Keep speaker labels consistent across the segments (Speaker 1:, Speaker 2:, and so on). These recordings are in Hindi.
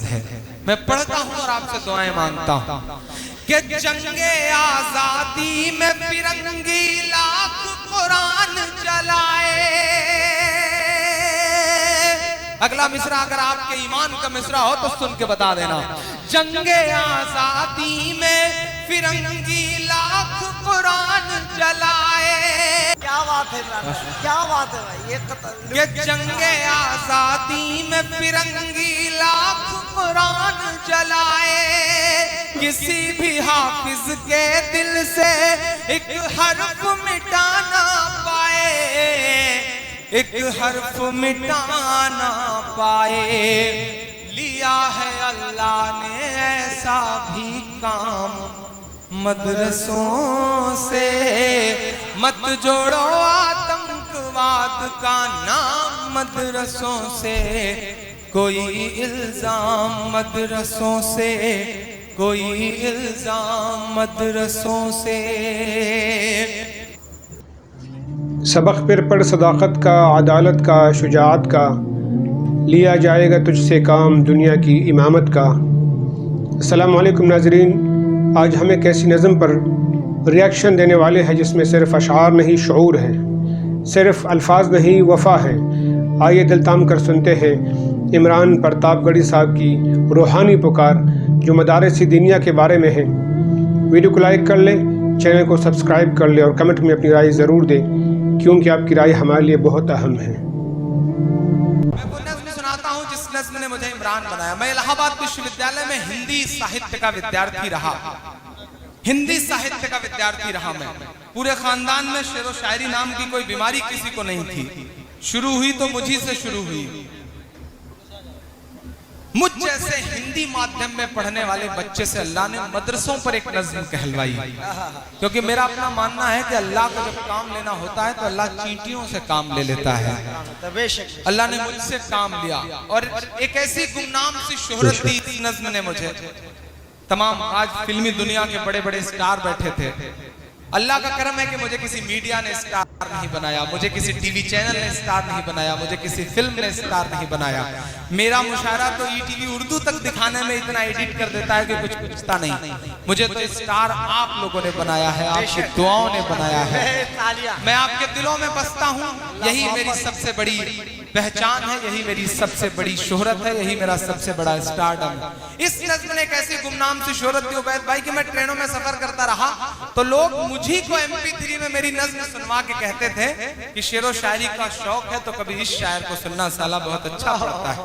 Speaker 1: है। मैं पढ़ता हूँ और आपसे दुआएं मांगता हूँ कि जंगे आजादी में फिरंगी लाख कुरान चलाए। अगला मिसरा अगर आपके ईमान का मिसरा हो तो सुन के बता देना। जंगे आजादी में फिरंगी लाख कुरान चलाए।
Speaker 2: क्या बात है क्या बात है भाई,
Speaker 1: ये जंगे आजादी में फिरंगी लाख कुरान चलाए। किसी भी हाफिज के दिल से एक हर्फ मिटाना पाए, एक हर्फ मिटाना पाए। लिया है अल्लाह ने ऐसा भी काम मदरसों से। मत जोड़ो आतंकवाद का नाम मदरसों से। कोई इल्जाम मदरसों से, कोई इल्जाम मदरसों से।
Speaker 3: सबक फिर पढ़ सदाकत का, अदालत का, शुजाअत का। लिया जाएगा तुझसे काम दुनिया की इमामत का। अस्सलाम वालेकुम नाज़रीन, आज हम एक ऐसी नज़म पर रिएक्शन देने वाले हैं जिसमें सिर्फ अशार नहीं शऊर है, सिर्फ अल्फाज नहीं वफ़ा है। आइए दिलताम कर सुनते हैं इमरान प्रतापगढ़ी साहब की रूहानी पुकार जो मदारिस दीनिया के बारे में है। वीडियो को लाइक कर लें, चैनल को सब्सक्राइब कर लें और कमेंट में अपनी राय ज़रूर दें, क्योंकि आपकी राय हमारे लिए बहुत अहम है।
Speaker 1: मैं वो नज़्म सुनाता हूँ जिस नज़्म ने मुझे इमरान बनाया। मैं इलाहाबाद विश्वविद्यालय में हिंदी साहित्य का विद्यार्थी रहा, हिंदी साहित्य का विद्यार्थी रहा मैं। पूरे खानदान में शेर व शायरी नाम की कोई बीमारी किसी को नहीं थी। शुरू हुई तो मुझी से शुरू हुई। मुझ जैसे हिंदी माध्यम में पढ़ने वाले बच्चे से अल्लाह ने मदरसों पर एक नज़्म कहलवाई। क्योंकि मेरा अपना मानना है कि अल्लाह को जब काम लेना होता है तो अल्लाह चींटियों से काम ले लेता है। अल्लाह ने मुझसे काम लिया और एक ऐसी गुमनाम सी शोहरत दी इस नज़्म ने मुझे। तमाम आज फिल्मी दुनिया के बड़े बड़े स्टार बैठे थे। अल्लाह का करम है कि मुझे किसी मीडिया ने स्टार नहीं बनाया, मुझे किसी टीवी चैनल ने स्टार नहीं बनाया, मुझे किसी फिल्म ने स्टार नहीं बनाया। मेरा मुशायरा तो ईटीवी उर्दू तक दिखाने में इतना एडिट कर देता है कि कुछ पूछता नहीं। मुझे तो स्टार आप लोगों ने बनाया है, आपकी दुआओं ने बनाया है। मैं आपके दिलों में बसता हूँ, यही मेरी सबसे बड़ी पहचान है, यही मेरी सबसे बड़ी शोहरत है, यही मेरा सबसे बड़ा स्टारडम। इस नज़्म ने एक ऐसी गुमनाम सी शोहरत दी उबैद भाई कि मैं ट्रेनों में सफर करता रहा तो लोग मुझी को MP3 में मेरी नज़्म सुनवा के कहते थे कि शेरो शायरी का शौक है तो कभी इस शायर को सुनना, साला बहुत अच्छा पढ़ता है।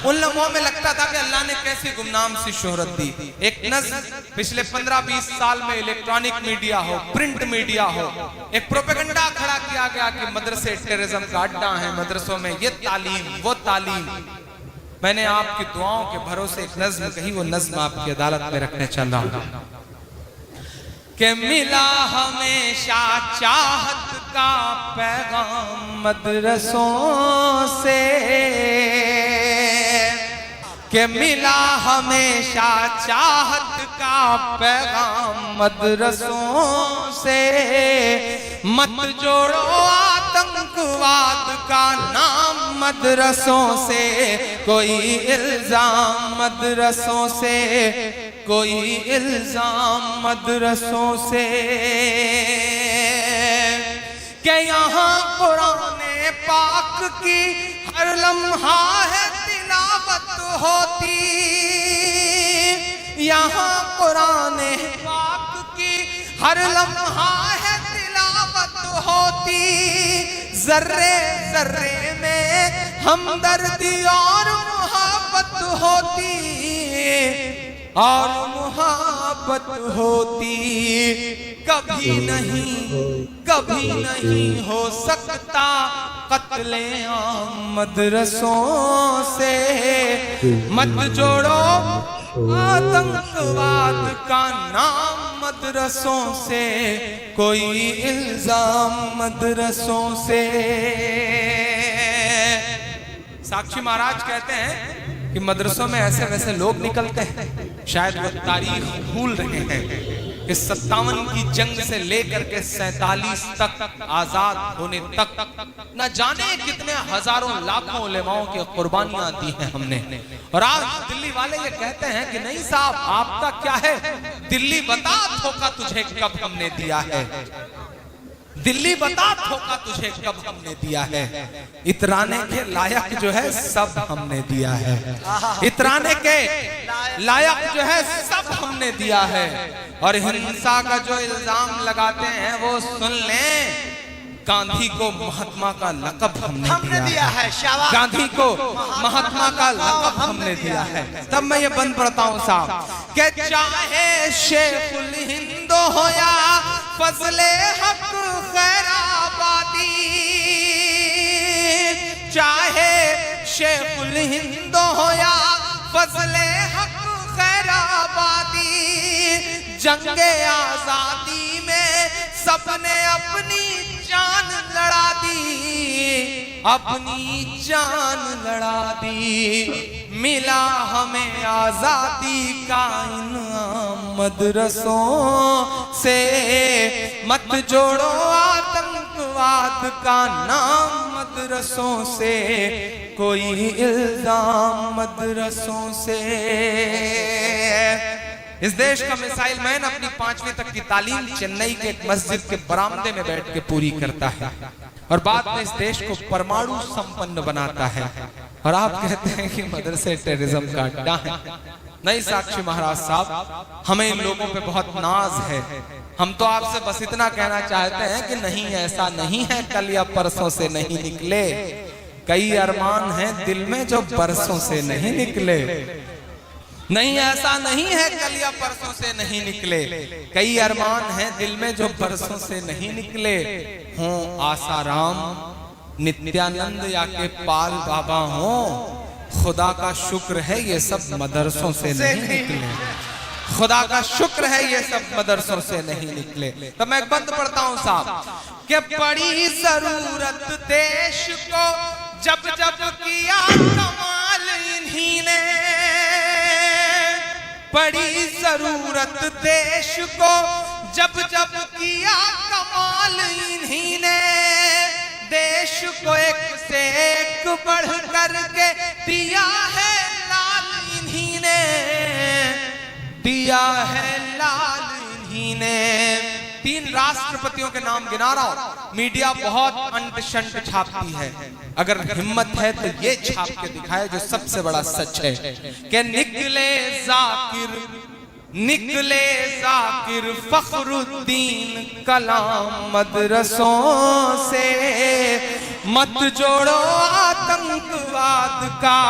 Speaker 1: उन लम्हों में लगता था कि अल्लाह ने कैसी गुमनाम सी शोहरत दी। एक नज़्म पिछले 15-20 साल में इलेक्ट्रॉनिक मीडिया हो, प्रिंट मीडिया हो, एक प्रोपेगेंडा खड़ा किया गया कि मदरसे टेररिज्म का अड्डा है, मदरसों में ये तालीम वो तालीम। मैंने आपकी दुआओं के भरोसे एक नज़्म कही, वो नज़्म आपकी अदालत में रखने चल रहा हूं कि मिला हमेशा चाहत का पैगाम मदरसों से, कि मिला हमेशा चाहत का पैगाम मदरसों से। मत जोड़ो आतंकवाद का नाम मदरसों से। कोई इल्जाम मदरसों से, कोई इल्जाम मदरसों से। कि यहाँ कुरान पाक की हर लम्हा है तिलावत होती, यहाँ कुरान पाक की हर लम्हा है तिलावत होती। जर्रे जर्रे में हमदर्दी और मोहब्बत होती, और मोहब्बत होती। कभी नहीं हो सकता कत्ले आम मदरसों से। मत जोड़ो आतंकवाद का नाम मदरसों से। कोई इल्जाम मदरसों से। साक्षी महाराज कहते हैं कि मदरसों में ऐसे वैसे लोग निकलते हैं, शायद वो तारीख भूल रहे हैं। कि 57 की जंग से लेकर के 47 तक आजाद होने तक न जाने कितने हजारों लाखों उलेमाओं की कुर्बानियां दी हैं हमने। और आज दिल्ली वाले ये कहते हैं कि नहीं साहब आपका क्या है, दिल्ली बता धोखा तुझे कब हमने दिया है, दिल्ली बता धोखा तुझे कब हमने दिया है। इतराने के लायक जो है सब हमने दिया है, इतराने के लायक जो है सब हमने दिया है। और हिंसा का जो इल्जाम लगाते हैं वो सुन लें, गांधी को महात्मा का लक़ब हमने दिया है। गांधी को महात्मा का लक़ब हमने दिया है। तब मैं ये बंद पढ़ता हूँ साहब कि चाहे शेखुल हिंद हो या फजले हक खैराबादी, चाहे शेखुल हिंद हो या फजले हक खैराबादी, जंगे आजादी में सबने अपनी जान लड़ा दी, अपनी जान लड़ा दी। मिला हमें आजादी का इनाम मदरसों से, मत जोड़ो आतंकवाद का नाम मदरसों से, कोई इल्जाम मदरसों से। इस देश का मिसाइल मैन अपनी 5वीं तक की तालीम चेन्नई के एक मस्जिद के बरामदे में बैठ के पूरी करता है और बाद में इस देश को परमाणु संपन्न बनाता है। और आप कहते हैं कि मदरसे टेररिज्म का अड्डा है। नहीं साक्षी महाराज साहब, हमें इन लोगों पे बहुत नाज है। हम तो आपसे बस इतना कहना चाहते हैं कि नहीं ऐसा नहीं है कल या परसों से नहीं निकले, कई अरमान हैं दिल में जो बरसों से नहीं निकले। नहीं ऐसा नहीं है कल या परसों से नहीं निकले, कई अरमान हैं दिल में जो बरसों से नहीं निकले। हों आसाराम नित्यानंद या के पाल बाबा हो, खुदा का शुक्र है ये सब मदरसों से नहीं निकले, खुदा का शुक्र है ये सब मदरसों से नहीं निकले। तो मैं बंद पढ़ता हूँ साहब कि बड़ी जरूरत देश को जब जब किया कमाल इन्हीं ने, बड़ी जरूरत देश को जब जब किया कमाल इन्हीं ने, देश को एक से एक बढ़ करके दिया है लाल इन्हीं ने, दिया है लाल इन्हीं ने। 3 राष्ट्रपतियों के नाम गिना रहा हूं। मीडिया बहुत अंट शंट छापती है, अगर हिम्मत है तो ये छाप के दिखाए जो सबसे बड़ा सच है कि निकले जाकिर फखरुद्दीन कलाम मदरसों से, मत जोड़ो आतंकवाद का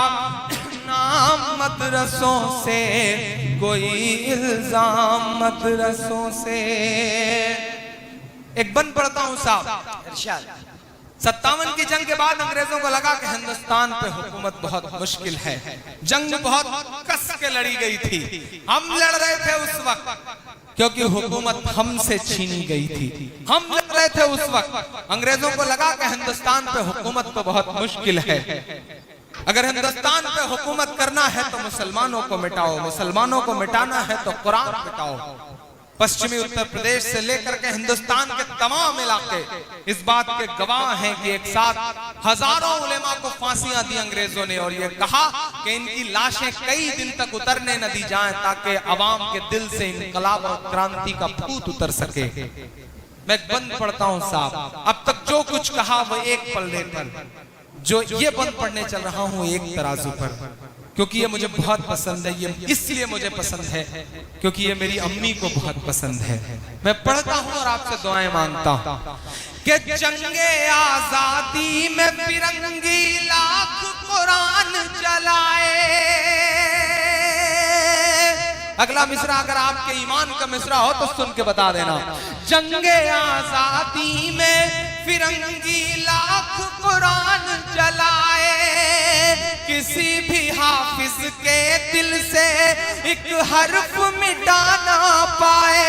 Speaker 1: नाम मदरसों से, कोई इल्जाम मदरसों से। एक बंद पढ़ता हूं साहब। 57 की जंग के बाद अंग्रेजों को लगा कि हिंदुस्तान पे हुकूमत बहुत मुश्किल है। जंग बहुत कस के लड़ी गई थी, हम लड़ रहे थे उस वक्त क्योंकि हुकूमत हमसे छीनी गई थी। हम लड़ रहे थे उस वक्त, अंग्रेजों को लगा कि हिंदुस्तान पे हुकूमत तो बहुत मुश्किल है, अगर हिंदुस्तान पे हुकूमत करना है तो मुसलमानों को मिटाओ, मुसलमानों को मिटाना है तो कुरान मिटाओ। पश्चिमी उत्तर प्रदेश से लेकर के हिंदुस्तान के तमाम इलाके इस बात के गवाह हैं कि एक साथ हजारों उलेमा को फांसियां दी अंग्रेजों ने और ये कहा कि इनकी लाशें कई दिन तक उतरने न दी जाएं ताकि अवाम के दिल से इनकलाब और क्रांति का भूत उतर सके। मैं बंद पढ़ता हूं साहब, अब तक जो कुछ कहा वो एक पल्ले पर, जो ये बंद पढ़ने चल रहा हूं एक तराजू पर, क्योंकि ये मुझे बहुत पसंद है। ये इसलिए मुझे पसंद है क्योंकि ये मेरी अम्मी को बहुत पसंद है। मैं पढ़ता हूं और आपसे दुआएं मांगता हूं कि जंगे आजादी में फिरंगी लाख कुरान चलाए। अगला मिसरा अगर आपके ईमान का मिसरा हो तो सुन के बता देना। जंगे आजादी में फिरंगी लाख कुरान चलाए, किसी भी हाफिज के दिल से एक हर्फ मिटा ना पाए।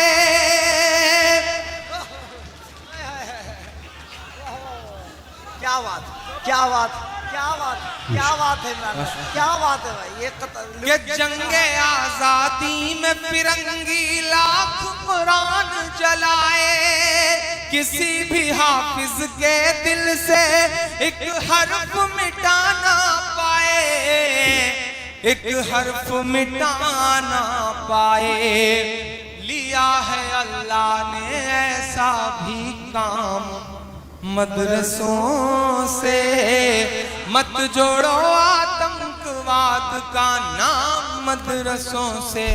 Speaker 2: क्या बात, क्या बात, क्या बात है इमरान भाई, क्या बात है भाई।
Speaker 1: ये जंगे आजादी में फिरंगी लाख कुरान जलाए, किसी भी हाफिज के दिल से एक हर्फ मिटा ना पाए, एक हर्फ मिटा ना पाए। लिया है अल्लाह ने ऐसा भी काम मदरसों से, मत जोड़ो आतंकवाद का नाम मदरसों से,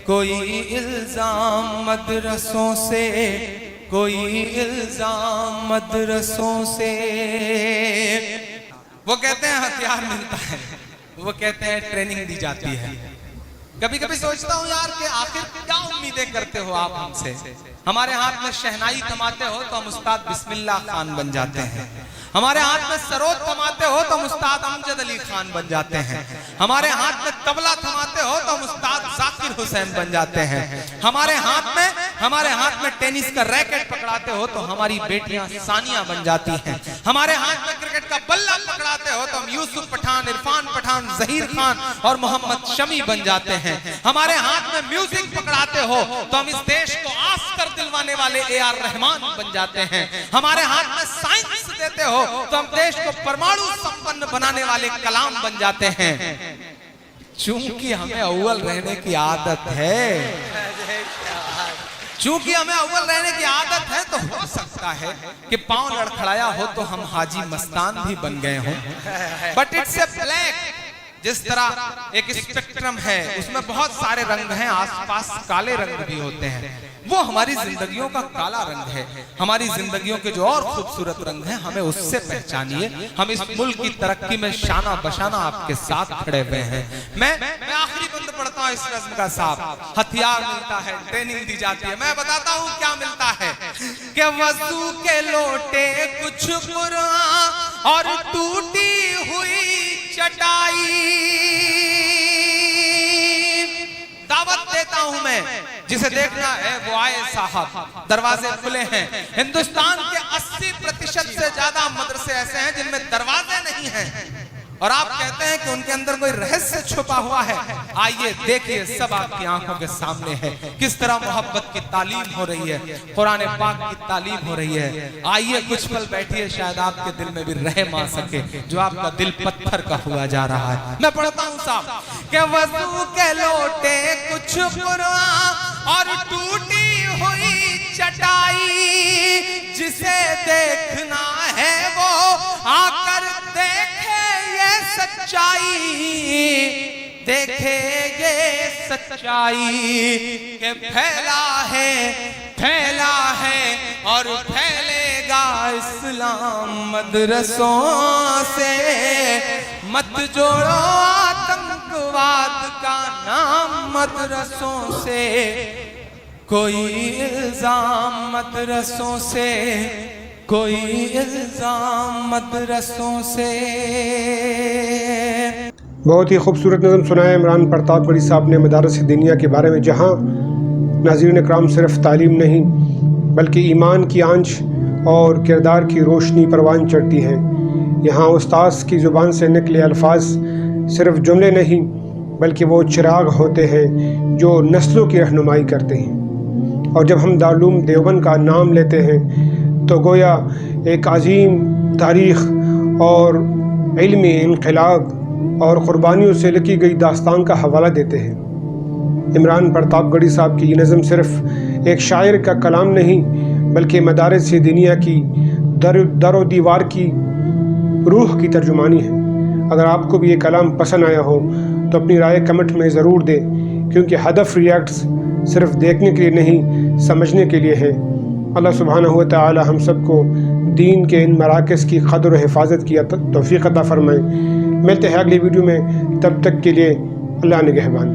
Speaker 1: कोई इल्जाम मदरसों से, कोई इल्जाम मदरसों से। वो कहते हैं हथियार मिलता है, वो कहते हैं ट्रेनिंग दी जाती है। कभी कभी सोचता हूँ यार कि आखिर क्या उम्मीदें करते हो आप हमसे। हमारे हाथ में शहनाई थमाते हो तो हम उस्ताद बिस्मिल्लाह खान बन जाते हैं, हमारे हाथ में सरोद थमाते हो तो हम उस्ताद अमजद अली खान बन जाते हैं, हमारे हाथ में तबला थमाते हो तो हम उस्ताद जाकिर हुसैन बन जाते हैं, हमारे हाथ में टेनिस का रैकेट पकड़ाते हो तो हमारी बेटियां सानिया बन जाती हैं, हमारे हाथ में क्रिकेट का बल्ला पकड़ाते हो तो हम यूसुफ पठान, इरफान पठान, जहीर खान और मोहम्मद शमी बन जाते हैं, हमारे हाथ में म्यूजिक पकड़ाते हो तो हम इस देश को आस्कर दिलवाने वाले ए.आर. रहमान बन जाते हैं, हमारे हाथ में साइंस देते हो तो हम देश को परमाणु संपन्न बनाने वाले कलाम बन जाते हैं। चूंकि हमें अव्वल रहने की आदत है, चूंकि हमें अव्वल रहने की आदत है तो हो सकता है कि पांव लड़खड़ाया हो तो हम हाजी मस्तान भी बन गए हों। बट इट्स ए ब्लैक, जिस तरह एक स्पेक्ट्रम है उसमें बहुत सारे रंग हैं, आसपास काले रंग भी होते हैं, वो हमारी जिंदगियों का काला रंग है। हमारी जिंदगियों के जो और खूबसूरत रंग हैं हमें उससे पहचानिए। हम इस मुल्क की तरक्की में शाना बशाना आपके साथ खड़े हुए हैं। मैं आखिरी बंद पढ़ता हूँ इस रस्म का साहब। हथियार मिलता है, ट्रेनिंग दी जाती है। मैं बताता हूँ क्या मिलता है कि वजू के लोटे, कुछ कुरान और टूटी हुई चटाई। दावत देता हूं मैं, जिसे देखना है वो आए साहब, दरवाजे खुले हैं। हिंदुस्तान के 80% से ज्यादा मदरसे ऐसे हैं जिनमें दरवाजे नहीं हैं और आप कहते हैं कि उनके अंदर कोई रहस्य छुपा हुआ है। आइए देखिए, सब आपकी आंखों के सामने है किस तरह मोहब्बत की तालीम हो रही है, कुरान पाक की तालीम हो रही है। आइए कुछ पल बैठिए, शायद आपके दिल में भी रहम आ सके जो आपका दिल पत्थर का हुआ जा रहा है। मैं पढ़ता हूँ साहब कि वजू के लोटे, कुछ कुरान और टूटी हुई चटाई, जिसे देखना है वो आकर देखे ये सच्चाई, देखे ये सच्चाई के फैला है और फैलेगा इस्लाम मदरसों से। मत जोड़ो आतंकवाद का नाम मदरसों से, कोई इल्जाम मदरसों से, कोई इल्जाम मदरसों से।
Speaker 3: बहुत ही खूबसूरत नज़म सुनाया इमरान प्रतापगढ़ी साहब ने मदारस दुनिया के बारे में, जहाँ नाज़रीन इकराम सिर्फ तालीम नहीं बल्कि ईमान की आंच और किरदार की रोशनी परवान चढ़ती है। यहाँ उस्ताद की ज़ुबान से निकले अल्फाज सिर्फ जुमले नहीं बल्कि वो चिराग होते हैं जो नस्लों की रहनुमाई करते हैं। और जब हम दारुल उलूम देवबंद का नाम लेते हैं तो गोया एक अजीम तारीख़ और इल्मी इनकलाब और क़ुरबानियों से लिखी गई दास्तान का हवाला देते हैं। इमरान प्रतापगढ़ी साहब की ये नज़म सिर्फ एक शायर का कलाम नहीं बल्कि मदारिस दुनिया की दरो दीवार की रूह की तर्जुमानी है। अगर आपको भी ये कलाम पसंद आया हो तो अपनी राय कमेंट में ज़रूर दें, क्योंकि हदफ रिएक्ट्स सिर्फ देखने के लिए नहीं समझने के लिए है। अल्लाह सुब्हानहू व तआला हम सबको दीन के इन मराकज़ की क़द्र हिफाजत की तौफ़ीक़ अता फ़रमाए। मिलते हैं अगली वीडियो में, तब तक के लिए अल्लाह निगहबान।